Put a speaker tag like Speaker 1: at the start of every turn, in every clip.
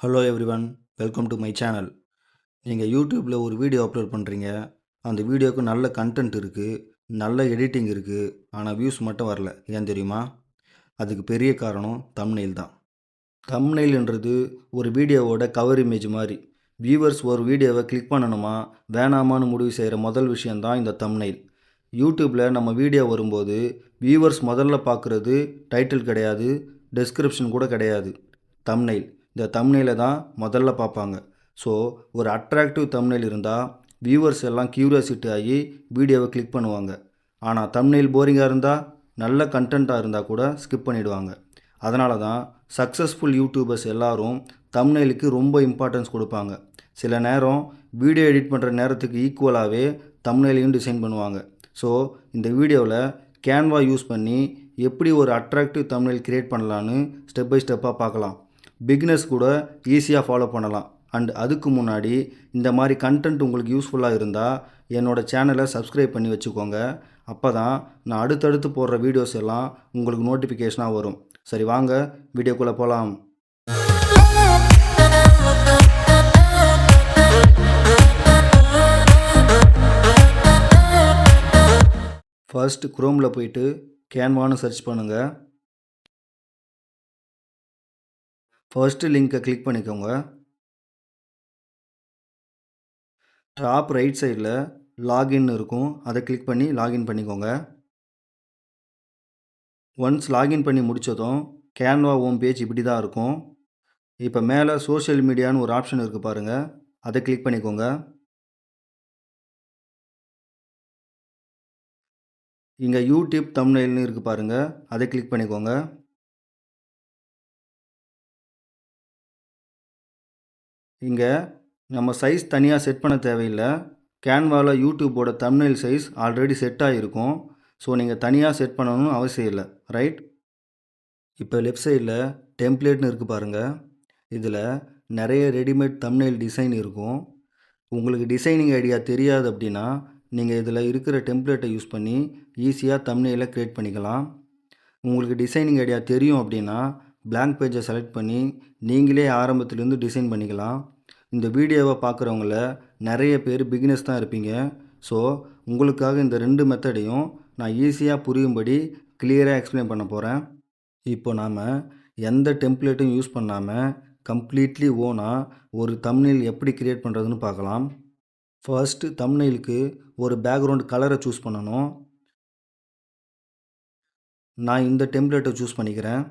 Speaker 1: Hello everyone, welcome to my channel. நீங்கள் யூடியூப்பில் ஒரு வீடியோ அப்லோட் பண்ணுறீங்க. அந்த வீடியோவுக்கு நல்ல கண்டென்ட் இருக்குது, நல்ல எடிட்டிங் இருக்குது. ஆனால் வியூஸ் மட்டும் வரல. ஏன் தெரியுமா? அதுக்கு பெரிய காரணம் தம்ப்நெயில் தான். தம்ப்நெயில்ன்றது ஒரு வீடியோவோட கவர் இமேஜ் மாதிரி. வியூவர்ஸ் ஒரு வீடியோவை கிளிக் பண்ணணுமா வேணாமான்னு முடிவு செய்கிற முதல் விஷயந்தான் இந்த தம்ப்நெயில். யூடியூப்பில் நம்ம வீடியோ வரும்போது வியூவர்ஸ் முதல்ல பார்க்குறது டைட்டில் கிடையாது, டெஸ்கிரிப்ஷன் கூட கிடையாது, தம்ப்நெயில். இந்த தம்ப்நெயிலை தான் முதல்ல பார்ப்பாங்க. ஸோ ஒரு அட்ராக்டிவ் தம்ப்நெயில் இருந்தால் வியூவர்ஸ் எல்லாம் க்யூரியாசிட்டி ஆகி வீடியோவை கிளிக் பண்ணுவாங்க. ஆனால் தம்ப்நெயில் போரிங்காக இருந்தால், நல்ல கண்டென்ட்டாக இருந்தால் கூட ஸ்கிப் பண்ணிவிடுவாங்க. அதனால தான் சக்ஸஸ்ஃபுல் யூடியூபர்ஸ் எல்லாரும் தம்ப்நெயிலுக்கு ரொம்ப இம்பார்ட்டன்ஸ் கொடுப்பாங்க. சில நேரம் வீடியோ எடிட் பண்ணுற நேரத்துக்கு ஈக்குவலாகவே தம்ப்நெயிலையும் டிசைன் பண்ணுவாங்க. ஸோ இந்த வீடியோவில் கேன்வா யூஸ் பண்ணி எப்படி ஒரு அட்ராக்டிவ் தம்ப்நெயில் கிரியேட் பண்ணலான்னு ஸ்டெப் பை ஸ்டெப்பாக பார்க்கலாம். பிகினர்ஸ் கூட ஈஸியாக ஃபாலோ பண்ணலாம். அண்ட் அதுக்கு முன்னாடி இந்த மாதிரி கண்டென்ட் உங்களுக்கு யூஸ்ஃபுல்லாக இருந்தால் என்னோடய சேனலை சப்ஸ்கிரைப் பண்ணி வச்சுக்கோங்க. அப்போ தான் நான் அடுத்தடுத்து போடுற வீடியோஸ் எல்லாம் உங்களுக்கு நோட்டிஃபிகேஷனாக வரும். சரி, வாங்க வீடியோக்குள்ளே போகலாம். ஃபர்ஸ்ட் குரோமில் போயிட்டு கேன்வான்னு சர்ச் பண்ணுங்கள். ஃபர்ஸ்ட்டு லிங்க்கை கிளிக் பண்ணிக்கோங்க. டாப் ரைட் சைடில் லாகின் இருக்கும், அதை கிளிக் பண்ணி லாகின் பண்ணிக்கோங்க. ஒன்ஸ் லாகின் பண்ணி முடித்ததும் கேன்வா ஹோம் பேஜ் இப்படி தான் இருக்கும். இப்போ மேலே சோஷியல் மீடியான்னு ஒரு ஆப்ஷன் இருக்குது பாருங்கள், அதை கிளிக் பண்ணிக்கோங்க. இங்கே யூடியூப் தம்ப்நெயில்னு இருக்குது பாருங்கள், அதை கிளிக் பண்ணிக்கோங்க. இங்கே நம்ம சைஸ் தனியாக செட் பண்ண தேவையில்லை. கேன்வாவில் யூடியூப்போட தம்ப்நெயில் சைஸ் ஆல்ரெடி செட் ஆகிருக்கும். ஸோ நீங்கள் தனியாக செட் பண்ணணும்னு அவசியம் இல்லை, ரைட்? இப்போ லெஃப்ட் சைடில் டெம்ப்ளேட்னு இருக்குது பாருங்கள். இதில் நிறைய ரெடிமேட் தம்ப்நெயில் டிசைன் இருக்கும். உங்களுக்கு டிசைனிங் ஐடியா தெரியாது அப்படின்னா நீங்கள் இதில் இருக்கிற டெம்ப்ளேட்டை யூஸ் பண்ணி ஈஸியாக தம்ப்நெயிலை க்ரியேட் பண்ணிக்கலாம். உங்களுக்கு டிசைனிங் ஐடியா தெரியும் அப்படின்னா பிளாங்க் பேஜை செலக்ட் பண்ணி நீங்களே ஆரம்பத்துலேருந்து டிசைன் பண்ணிக்கலாம். இந்த வீடியோவை பார்க்குறவங்கள நிறைய பேர் பிகினர்ஸ் தான் இருப்பீங்க. ஸோ உங்களுக்காக இந்த ரெண்டு மெத்தடையும் நான் ஈஸியாக புரியும்படி கிளியராக எக்ஸ்பிளைன் பண்ண போகிறேன். இப்போ நாம் எந்த டெம்ப்ளேட்டும் யூஸ் பண்ணாமல் கம்ப்ளீட்லி ஓனாக ஒரு தம்ப்நெயில் எப்படி க்ரியேட் பண்ணுறதுன்னு பார்க்கலாம். ஃபர்ஸ்ட்டு தம்ப்நெயிலுக்கு ஒரு பேக்ரவுண்ட் கலரை சூஸ் பண்ணணும். நான் இந்த டெம்ப்ளேட்டை சூஸ் பண்ணிக்கிறேன்.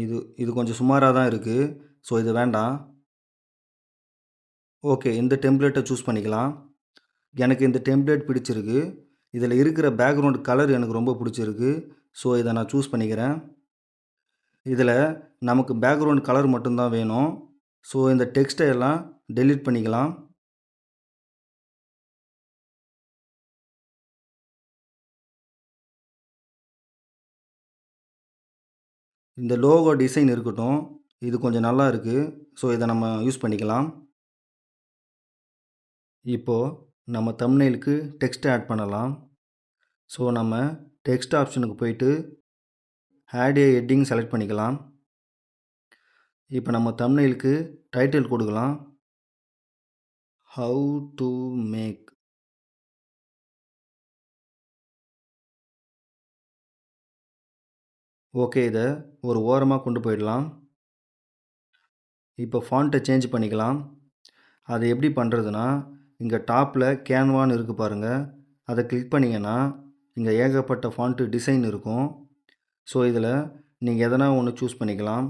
Speaker 1: இது இது கொஞ்சம் சுமாராக தான் இருக்குது, ஸோ இது வேண்டாம். ஓகே, இந்த டெம்ப்ளேட்டை சூஸ் பண்ணிக்கலாம். எனக்கு இந்த டெம்ப்ளேட் பிடிச்சிருக்கு. இதில் இருக்கிற பேக்ரவுண்ட் கலர் எனக்கு ரொம்ப பிடிச்சிருக்கு, ஸோ இதை நான் சூஸ் பண்ணிக்கிறேன். இதில் நமக்கு பேக்ரவுண்ட் கலர் மட்டும்தான் வேணும். ஸோ இந்த டெக்ஸ்ட்டை எல்லாம் டெலீட் பண்ணிக்கலாம். இந்த லோகோ டிசைன் இருக்கட்டும், இது கொஞ்சம் நல்லா இருக்குது, ஸோ இதை நம்ம யூஸ் பண்ணிக்கலாம். இப்போது நம்ம தம்ப்நெயிலுக்கு டெக்ஸ்ட் ஆட் பண்ணலாம். ஸோ நம்ம டெக்ஸ்ட் ஆப்ஷனுக்கு போயிட்டு ஆட் ஏ ஹெட்டிங் செலக்ட் பண்ணிக்கலாம். இப்போ நம்ம தம்ப்நெயிலுக்கு டைட்டில் கொடுக்கலாம், ஹவு டு மேக். ஓகே, இதை ஒரு ஓரமாக கொண்டு போயிடலாம். இப்போ ஃபாண்ட்டை சேஞ்ச் பண்ணிக்கலாம். அதை எப்படி பண்ணுறதுனா, இங்கே டாப்பில் கேன்வான்னு இருக்குது பாருங்கள், அதை கிளிக் பண்ணிங்கன்னா இங்கே ஏகப்பட்ட ஃபாண்ட்டு டிசைன் இருக்கும். ஸோ இதில் நீங்கள் எதனா ஒன்று சூஸ் பண்ணிக்கலாம்.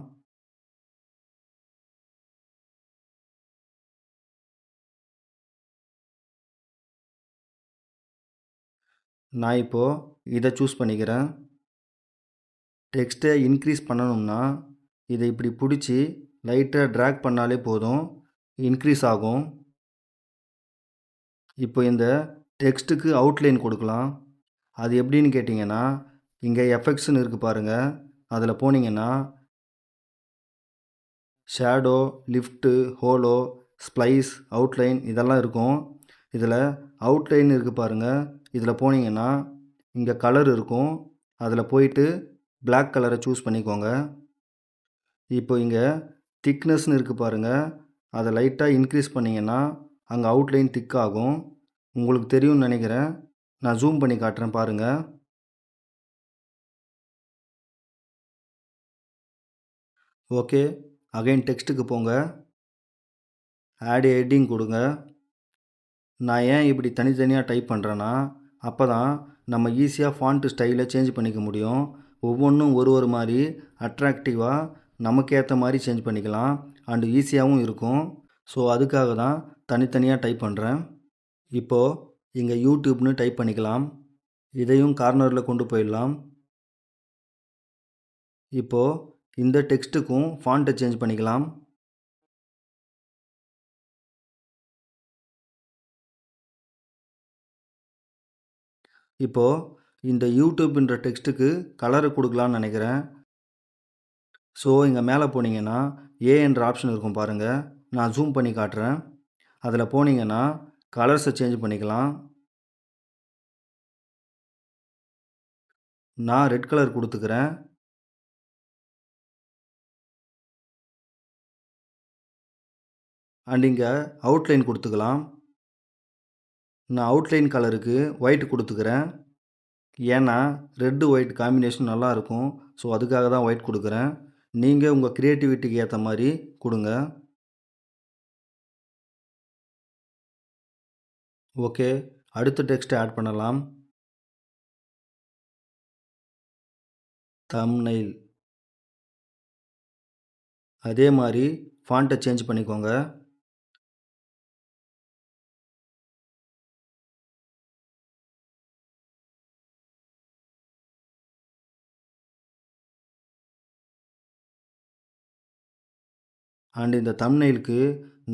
Speaker 1: நான் இப்போது இதை சூஸ் பண்ணிக்கிறேன். டெக்ஸ்ட்டை இன்க்ரீஸ் பண்ணணும்னா இதை இப்படி பிடிச்சி லைட்டாக ட்ராக் பண்ணாலே போதும், இன்க்ரீஸ் ஆகும். இப்போ இந்த டெக்ஸ்ட்டுக்கு அவுட்லைன் கொடுக்கலாம். அது எப்படின்னு கேட்டிங்கன்னா, இங்கே எஃபெக்ட்ஸ்னு இருக்குது பாருங்கள், அதில் போனீங்கன்னா shadow, lift, hollow, splice, outline இதெல்லாம் இருக்கும். இதில் அவுட்லைன் இருக்குது பாருங்கள், இதில் போனீங்கன்னா இங்கே கலர் இருக்கும். அதில் போயிட்டு பிளாக் கலரை சூஸ் பண்ணிக்கோங்க. இப்போ இங்க திக்னஸ்ன்னு இருக்கு பாருங்க. அத லைட்டா இன்க்ரீஸ் பண்ணீங்கன்னா, அங்க அவுட்லைன் திக் ஆகும். உங்களுக்கு தெரியும்னு நெனைக்கிறேன். நான் ஜூம் பண்ணி காட்டுறேன் பாருங்க. ஓகே. அகைன் டெக்ஸ்ட்டுக்கு போங்க. ஆட் ஹெட்டிங் குடுங்க. நான் ஏன் இப்படி தனித்தனியா டைப் பண்றேன்னா, அப்பதான் நம்ம ஈஸியா ஃபாண்ட் ஸ்டைல சேஞ்ச் பண்ணிக்க முடியும். ஒவ்வொன்னும் ஒரு மாரி அட்ராக்டிவா நமக்கு ஏத்த மாரி சேஞ்ச் பண்ணிக்கலாம். அண்ட் ஈஸியாவும் இருக்கும். ஸோ அதுக்காக தான் தனித்தனியா டைப் பண்றேன். இப்போ இங்க யூடியூப்னு டைப் பண்ணிக்கலாம். இதையும் கார்னர்ல கொண்டு போயிடலாம். இப்போ இந்த டெக்ஸ்ட்டுக்கும் ஃபாண்ட்ட சேஞ்ச் பண்ணிக்கலாம். இப்போ இந்த யூடியூப்ன்ற டெக்ஸ்ட்டுக்கு கலர் குடுக்கலாம்னு நெனைக்கிறேன். ஸோ இங்க மேல போனீங்கன்னா, ஏ என்ற ஆப்ஷன் இருக்கும் பாருங்க. நான் ஜூம் பண்ணி காட்டுறேன். அதில போனீங்கன்னா, கலர்ஸ சேஞ்ச் பண்ணிக்கலாம். நான் ரெட் கலர் குடுத்துக்கிறேன். அண்ட் இங்க அவுட்லைன் குடுத்துக்கலாம். நான் அவுட்லைன் கலருக்கு ஒயிட் குடுத்துக்கிறேன். ஏன்னா, ரெட், ஒயிட் காம்பினேஷன் நல்லாருக்கும். ஸோ அதுக்காக தான் ஒயிட் குடுக்குறேன். நீங்க உங்க கிரியேட்டிவிட்டிக்கு ஏத்த மாரி குடுங்க. ஓகே. அடுத்த டெக்ஸ்ட் ஆட் பண்ணலாம். தம்ப்நெயில். அதே மாரி ஃபாண்ட்ட சேஞ்ச் பண்ணிக்கோங்க. அண்ட் இந்த தம்ப்நெயிலுக்கு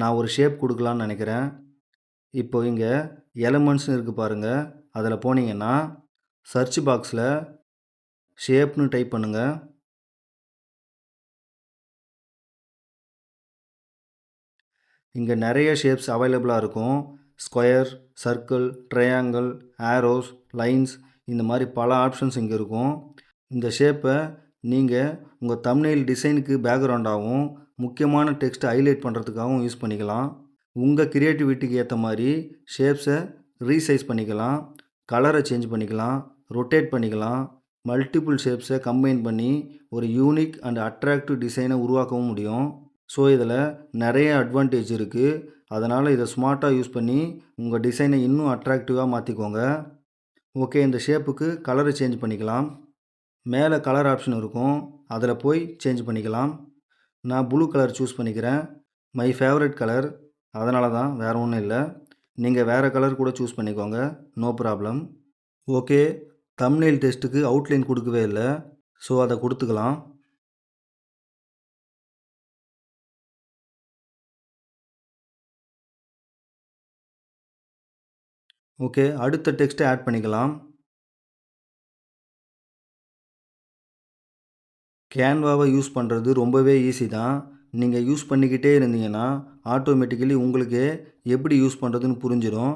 Speaker 1: நான் ஒரு ஷேப் குடுக்கலாம்னு நெனைக்கிறேன். இப்போ இங்க எலமெண்ட்ஸ்னு இருக்கு பாருங்க. அதில போனீங்கன்னா, சர்ச் பாக்ஸ்ல ஷேப்னு டைப் பண்ணுங்க. இங்க நெறைய ஷேப்ஸ் அவைலபிளா இருக்கும். Square, circle, triangle, arrows, lines இந்த மாரி பல ஆப்ஷன்ஸ் இங்க இருக்கும். இந்த ஷேப்ப நீங்க உங்க தம்ப்நெயில் டிசைனுக்கு பேக்கிரவுண்டாவும், முக்கியமான டெக்ஸ்ட்ட ஹைலைட் பண்றதுக்காகவும் யூஸ் பண்ணிக்கலாம். உங்க கிரியேட்டிவிட்டிக்கு ஏத்த மாரி ஷேப்ஸ ரீசைஸ் பண்ணிக்கலாம். கலர சேஞ்ச் பண்ணிக்கலாம். ரொட்டேட் பண்ணிக்கலாம். மல்டிபிள் ஷேப்ஸ கம்பைன் பண்ணி ஒரு யூனிக் அண்ட் அட்ராக்டிவ் டிசைன உருவாக்கவும் முடியும். ஸோ இதில நெறைய அட்வான்டேஜ் இருக்கு. அதனால இத ஸ்மார்ட்டா யூஸ் பண்ணி உங்க டிசைன இன்னும் அட்ராக்டிவா மாத்திக்கோங்க. ஓகே. இந்த ஷேப்புக்கு கலர சேஞ்ச் பண்ணிக்கலாம். மேல கலர் ஆப்ஷன் இருக்கும். அதில போய் சேஞ்ச் பண்ணிக்கலாம். நான் ப்ளூ கலர் சூஸ் பண்ணிக்கிறேன். My favourite colour. அதனால தான் வேற ஒண்ணும் இல்ல. நீங்க வேற கலர் கூட சூஸ் பண்ணிக்கோங்க. No problem. ஓகே. தம்ப்நெயில் டெக்ஸ்ட்டுக்கு அவுட்லைன் குடுக்கவே இல்ல. ஸோ அத குடுத்துக்கலாம். ஓகே. அடுத்த டெக்ஸ்ட்ட ஆட் பண்ணிக்கலாம். கேன்வாவ யூஸ் பண்றது ரொம்பவே ஈஸி தான். நீங்க யூஸ் பண்ணிக்கிட்டே இருந்தீங்கன்னா, ஆட்டோமேட்டிக்கலி உங்களுக்கே எப்படி யூஸ் பண்றதுன்னு புரிஞ்சிரும்.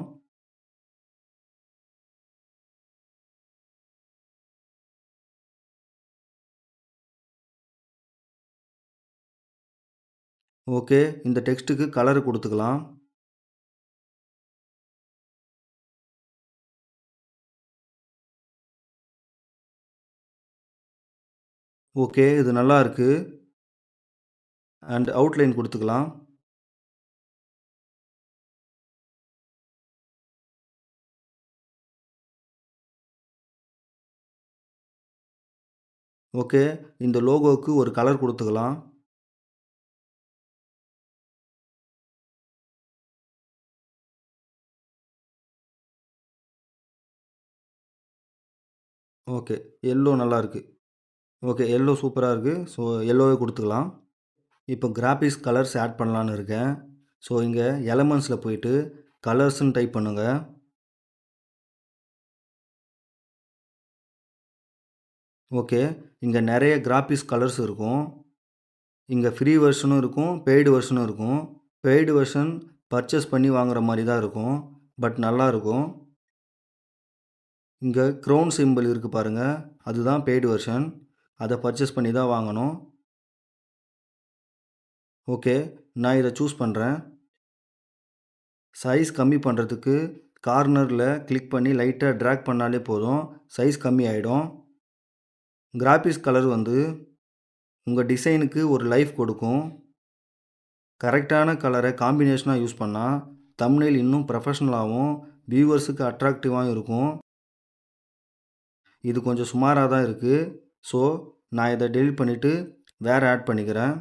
Speaker 1: ஓகே. இந்த டெக்ஸ்ட்டுக்கு கலர் குடுத்துக்கலாம். ஓகே. இது நல்லா இருக்கு. அண்ட் அவுட்லைன் குடுத்துக்கலாம். ஓகே. இந்த லோகோவுக்கு ஒரு கலர் குடுத்துக்கலாம். ஓகே. எல்லோ நல்லா இருக்கு. ஓகே. எல்லோ சூப்பரா இருக்கு. ஸோ எல்லோவே குடுத்துக்கலாம். இப்போ கிராபிக்ஸ் கலர்ஸ் ஆட் பண்ணலான்னு இருக்கேன். ஸோ இங்க எலமெண்ட்ஸ்ல போயிட்டு கலர்ஸ்ன்னு டைப் பண்ணுங்க. ஓகே. இங்க நெறைய கிராபிக்ஸ் கலர்ஸ் இருக்கும். இங்க ஃப்ரீ வெர்ஷனும் இருக்கும். பெய்டு வெர்ஷனும் இருக்கும். பெய்டு வெர்ஷன் பர்ச்சேஸ் பண்ணி வாங்குற மாரி தான் இருக்கும். பட் நல்லாருக்கும். இங்க க்ரௌன் சிம்பல் இருக்கு பாருங்க. அதுதான் பெய்டு வெர்ஷன். அத பர்ச்சேஸ் பண்ணி தான் வாங்கணும். ஓகே. நான் இத சூஸ் பண்றேன். சைஸ் கம்மி பண்றதுக்கு கார்னர்ல கிளிக் பண்ணி லைட்டா ட்ராக் பண்ணாலே போதும். சைஸ் கம்மி ஆயிடும். கிராபிக்ஸ் கலர் வந்து உங்க டிசைனுக்கு ஒரு லைஃப் கொடுக்கும். கரெக்ட்டான கலர காம்பினேஷனா யூஸ் பண்ணா, தம்ப்நெயில் இன்னும் ப்ரொஃபஷனலாவும், வியூவர்ஸுக்கு அட்ராக்டிவாவும் இருக்கும். இது கொஞ்சம் சுமாரா தான் இருக்கு. ஸோ, நான் இத டெலீட் பண்ணிட்டு வேற ஆட் பண்ணிக்கிறேன்.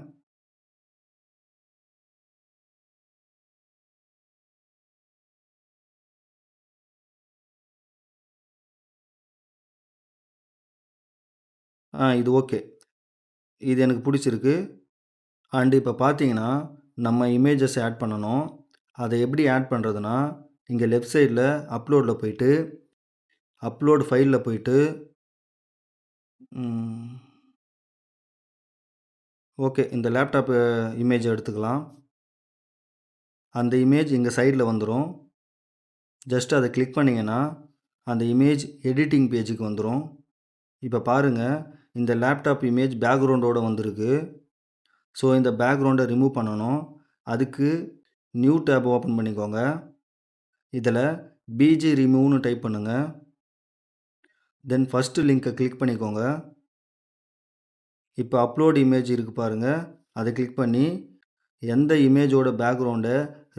Speaker 1: இது ஓகே. இது எனக்கு புடிச்சிருக்கு. அண்ட் இப்ப பார்த்தீங்கன்னா, நம்ம இமேஜஸ் ஆட் பண்ணணும். அத எப்படி ஆட் பண்றதுன்னா, இங்க லெஃப்ட் சைட்ல அப்லோட்ல போயிட்டு, அப்லோட் ஃபைல்ல போயிட்டு, ம் ஓகே. இந்த லேப்டாப் இமேஜ் எடுத்துக்கலாம். அந்த இமேஜ் இங்க சைட்ல வந்துரும். ஜஸ்ட் அத கிளிக் பண்ணீங்கன்னா, அந்த இமேஜ் எடிட்டிங் பேஜுக்கு வந்துரும். இப்ப பாருங்க, இந்த லேப்டாப் இமேஜ் பேக்கிரவுண்டோட வந்திருக்கு. ஸோ, இந்த பேக்கிரவுண்ட ரிமூவ் பண்ணணும். அதுக்கு நியூ டேப் ஓப்பன் பண்ணிக்கோங்க. இதில பிஜி ரிமூவ்னு டைப் பண்ணுங்க. தென் ஃபர்ஸ்ட் லிங்க்க கிளிக் பண்ணிக்கோங்க. இப்ப அப்லோட் இமேஜ் இருக்கு பாருங்க. அத கிளிக் பண்ணி, எந்த இமேஜோட பேக்கிரவுண்ட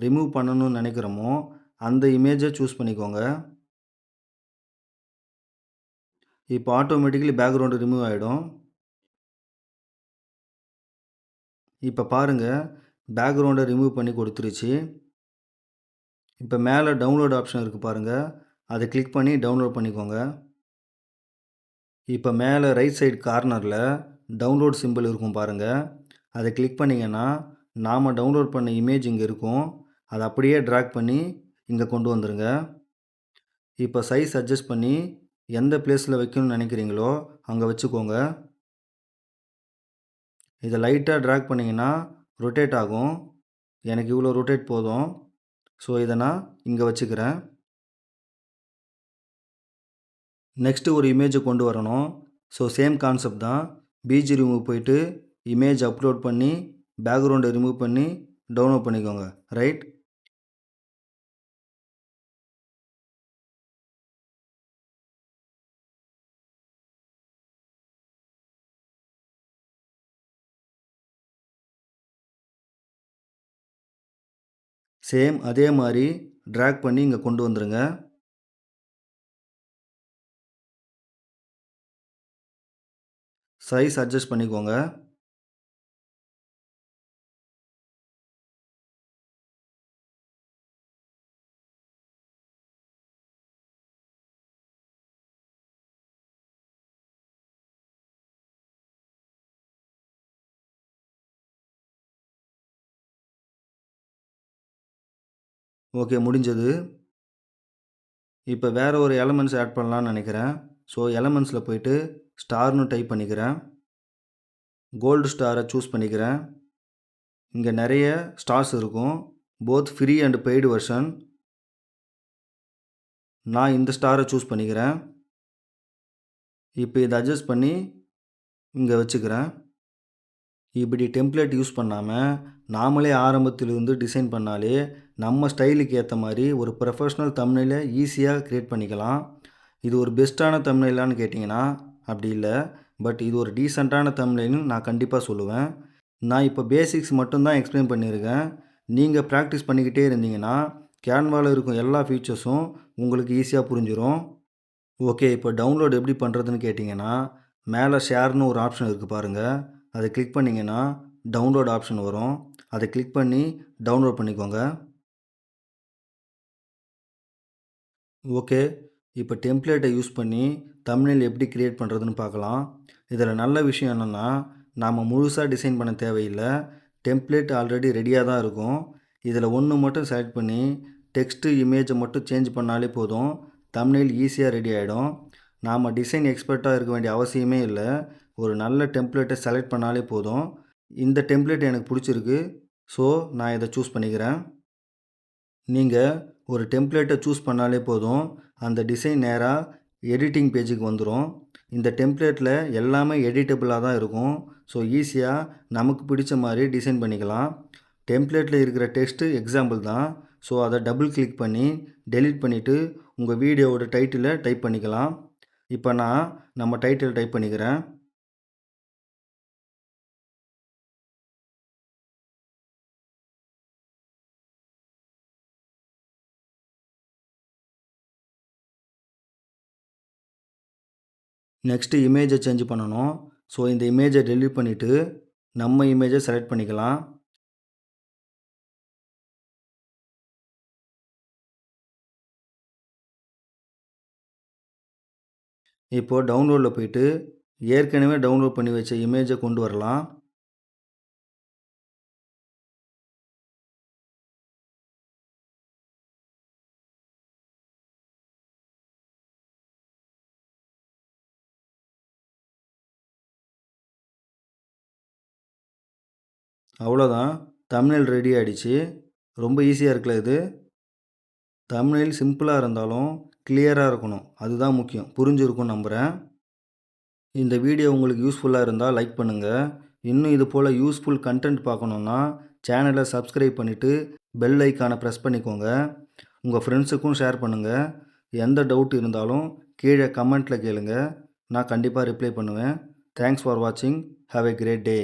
Speaker 1: ரிமூவ் பண்ணணும்னு நெனைக்கிறோமோ, அந்த இமேஜ சூஸ் பண்ணிக்கோங்க. இப்ப ஆட்டோமேட்டிக்கலி பேக்கிரவுண்ட் ரிமூவ் ஆயிடும். இப்ப பாருங்க, பேக்கிரவுண்ட ரிமூவ் பண்ணி குடுத்துருச்சு. இப்ப மேல டவுன்லோட் ஆப்ஷன் இருக்கு பாருங்க. அத கிளிக் பண்ணி டவுன்லோட் பண்ணிக்கோங்க. இப்ப மேல ரைட் சைடு கார்னர்ல டவுன்லோட் சிம்பல் இருக்கும் பாருங்க. அத கிளிக் பண்ணீங்கன்னா, நாம டவுன்லோட் பண்ண இமேஜ் இங்க இருக்கும். அத அப்படியே டிராக் பண்ணி இங்க கொண்டு வந்துருங்க. இப்ப சைஸ் அட்ஜஸ்ட் பண்ணி எந்த பிளேஸ்ல வைக்கணும்னு நெனைக்கிறீங்களோ, அங்க வச்சுக்கோங்க. இத லைட்டா டிராக் பண்ணீங்கன்னா, ரொட்டேட் ஆகும். எனக்கு இவ்வளோ ரொட்டேட் போதும். ஸோ, இத நான் இங்க வச்சுக்கிறேன். நெக்ஸ்ட் ஒரு இமேஜ கொண்டு வரணும். ஸோ, சேம் கான்செப்ட் தான். பிஜி ரிமூவ் போயிட்டு, இமேஜ் அப்லோட் பண்ணி, பேக்கிரவுண்ட ரிமூவ் பண்ணி, டவுன்லோட் பண்ணிக்கோங்க. ரைட்? சேம் அதே மாரி டிராக் பண்ணி இங்க கொண்டு வந்துருங்க. சைஸ் அட்ஜஸ்ட் பண்ணிக்கோங்க. ஓகே, முடிஞ்சது. இப்ப வேற ஒரு எலமெண்ட்ஸ் ஆட் பண்ணலாம்னு நெனைக்கிறேன். ஸோ, எலமெண்ட்ஸ்ல போயிட்டு ஸ்டார்ன்னு டைப் பண்ணிக்கிறேன். கோல்டு ஸ்டார சூஸ் பண்ணிக்கிறேன். இங்க நெறைய ஸ்டார்ஸ் இருக்கும். Both free and paid version. நான் இந்த ஸ்டார சூஸ் பண்ணிக்கிறேன். இப்ப இத அட்ஜஸ்ட் பண்ணி இங்க வச்சுக்கிறேன். இப்படி டெம்ப்ளேட் யூஸ் பண்ணாம, நாமளே ஆரம்பத்திலிருந்து டிசைன் பண்ணாலே, நம்ம ஸ்டைலுக்கு ஏத்த மாரி ஒரு ப்ரொஃபஷனல் தம்ப்நெயில ஈஸியா கிரியேட் பண்ணிக்கலாம். இது ஒரு பெஸ்ட்டான தம்ப்நெயிலான்னு கேட்டீங்கன்னா, அப்படி இல்ல. பட் இது ஒரு டீசென்ட்டான தம்ப்நெயில்னு நான் கண்டிப்பா சொல்லுவேன். நான் இப்ப பேசிக்ஸ் மட்டும் தான் எக்ஸ்பிளைன் பண்ணியிருக்கேன். நீங்க பிராக்டிஸ் பண்ணிக்கிட்டே இருந்தீங்கன்னா, கேன்வால இருக்கும் எல்லா ஃபீச்சர்ஸும் உங்களுக்கு ஈஸியா புரிஞ்சிரும். ஓகே. இப்போ டவுன்லோட் எப்படி பண்ணுறதுன்னு கேட்டிங்கன்னா, மேலே ஷேர்ன்னு ஒரு ஆப்ஷன் இருக்குது பாருங்க. அதை கிளிக் பண்ணிங்கன்னா, டவுன்லோட் ஆப்ஷன் வரும். அதை கிளிக் பண்ணி டவுன்லோட் பண்ணிக்கோங்க. ஓகே. இப்போ டெம்ப்ளேட்டை யூஸ் பண்ணி தம்ப்நெயில் எப்படி கிரியேட் பண்ணுறதுன்னு பார்க்கலாம். இதில் நல்ல விஷயம் என்னென்னா, நாம் முழுசாக டிசைன் பண்ண தேவையில்ல. டெம்ப்ளேட் ஆல்ரெடி ரெடியாக தான் இருக்கும். இதில் ஒன்று மட்டும் செலக்ட் பண்ணி டெக்ஸ்ட்டு, இமேஜை மட்டும் சேஞ்ச் பண்ணாலே போதும். தம்ப்நெயில் ஈஸியாக ரெடி ஆகிடும். நாம் டிசைன் எக்ஸ்பர்ட்டாக இருக்க வேண்டிய அவசியமே இல்லை. ஒரு நல்ல டெம்ப்ளேட்டை செலக்ட் பண்ணாலே போதும். இந்த டெம்ப்ளேட் எனக்கு பிடிச்சிருக்கு. ஸோ, நான் இதை சூஸ் பண்ணிக்கிறேன். நீங்க ஒரு டெம்ப்ளேட்ட சூஸ் பண்ணாலே போதும். அந்த டிசைன் நேரா எடிட்டிங் பேஜுக்கு வந்துடும். இந்த டெம்ப்ளேட்டில் எல்லாமே எடிட்டபிளாக தான் இருக்கும். ஸோ ஈஸியாக நமக்கு பிடிச்ச மாதிரி டிசைன் பண்ணிக்கலாம். டெம்ப்ளேட்டில் இருக்கிற டெக்ஸ்ட்டு எக்ஸாம்பிள் தான். ஸோ அதை டபுள் கிளிக் பண்ணி டெலீட் பண்ணிவிட்டு உங்கள் வீடியோவோட டைட்டிலை டைப் பண்ணிக்கலாம். இப்போ நான் நம்ம டைட்டில் டைப் பண்ணிக்கிறேன். நெக்ஸ்ட்டு இமேஜை சேஞ்ச் பண்ணணும். ஸோ இந்த இமேஜை டெலீட் பண்ணிவிட்டு நம்ம இமேஜை செலக்ட் பண்ணிக்கலாம். இப்போது டவுன்லோடில் போயிட்டு ஏற்கனவே டவுன்லோட் பண்ணி வச்ச இமேஜை கொண்டு வரலாம். அவ்வளோதான், தம்ப்நெயில் ரெடி ஆகிடுச்சு. ரொம்ப ஈஸியாக இருக்குல்ல இது. தம்ப்நெயில் சிம்பிளாக இருந்தாலும் கிளியராக இருக்கணும், அதுதான் முக்கியம். புரிஞ்சிருக்கும்னு நம்புகிறேன். இந்த வீடியோ உங்களுக்கு யூஸ்ஃபுல்லாக இருந்தால் லைக் பண்ணுங்கள். இன்னும் இது போல் யூஸ்ஃபுல் கண்டென்ட் பார்க்கணுன்னா சேனலை சப்ஸ்கிரைப் பண்ணிவிட்டு பெல் ஐக்கானை ப்ரெஸ் பண்ணிக்கோங்க. உங்கள் ஃப்ரெண்ட்ஸுக்கும் ஷேர் பண்ணுங்கள். எந்த டவுட் இருந்தாலும் கீழே கமெண்ட்டில் கேளுங்க, நான் கண்டிப்பாக ரிப்ளை பண்ணுவேன். தேங்க்ஸ் ஃபார் வாட்சிங். Have a great day.